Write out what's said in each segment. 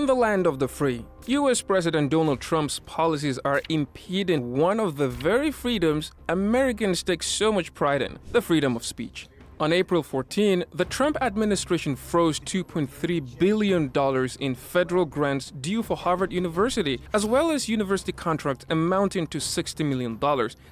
the land of the free, US President Donald Trump's policies are impeding one of the very freedoms Americans take so much pride in, the freedom of speech. On April 14, the Trump administration froze $2.3 billion in federal grants due for Harvard University, as well as university contracts amounting to $60 million,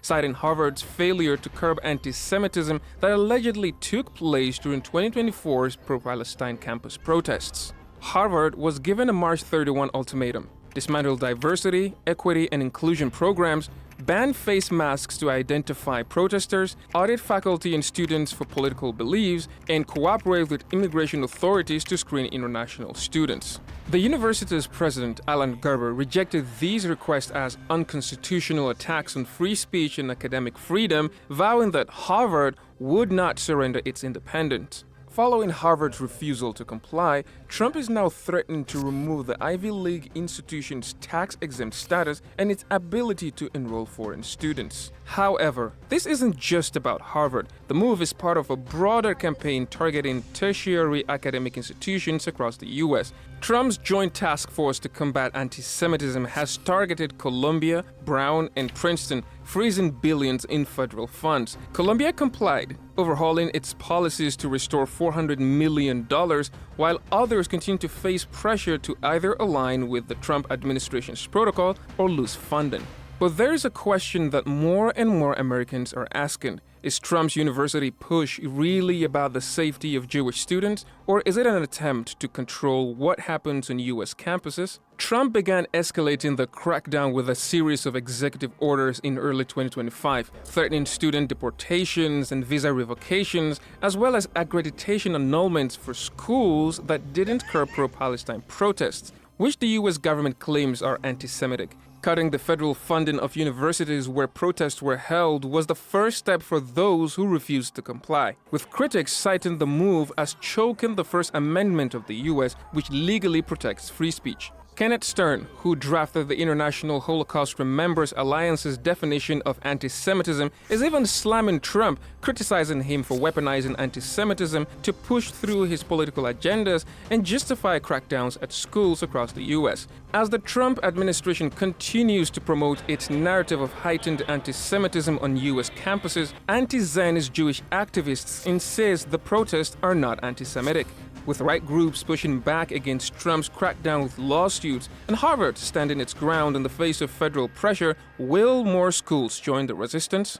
citing Harvard's failure to curb anti-Semitism that allegedly took place during 2024's pro-Palestine campus protests. Harvard was given a March 31 ultimatum: dismantle diversity, equity, and inclusion programs, ban face masks to identify protesters, audit faculty and students for political beliefs, and cooperate with immigration authorities to screen international students. The university's president, Alan Gerber, rejected these requests as unconstitutional attacks on free speech and academic freedom, vowing that Harvard would not surrender its independence. Following Harvard's refusal to comply, Trump is now threatening to remove the Ivy League institution's tax-exempt status and its ability to enroll foreign students. However, this isn't just about Harvard. The move is part of a broader campaign targeting tertiary academic institutions across the US. Trump's Joint Task Force to Combat Anti-Semitism has targeted Columbia, Brown, and Princeton, freezing billions in federal funds. Columbia complied, overhauling its policies to restore $400 million, while others continue to face pressure to either align with the Trump administration's protocol or lose funding. But there is a question that more and more Americans are asking. Is Trump's university push really about the safety of Jewish students, or is it an attempt to control what happens on US campuses? Trump began escalating the crackdown with a series of executive orders in early 2025, threatening student deportations and visa revocations, as well as accreditation annulments for schools that didn't curb pro-Palestine protests, which the US government claims are anti-Semitic. Cutting the federal funding of universities where protests were held was the first step for those who refused to comply, with critics citing the move as choking the First Amendment of the US, which legally protects free speech. Kenneth Stern, who drafted the International Holocaust Remembrance Alliance's definition of anti-Semitism, is even slamming Trump, criticizing him for weaponizing anti-Semitism to push through his political agendas and justify crackdowns at schools across the US. As the Trump administration continues to promote its narrative of heightened anti-Semitism on US campuses, anti-Zionist Jewish activists insist the protests are not anti-Semitic, with right groups pushing back against Trump's crackdown with lawsuits and Harvard standing its ground in the face of federal pressure. Will more schools join the resistance?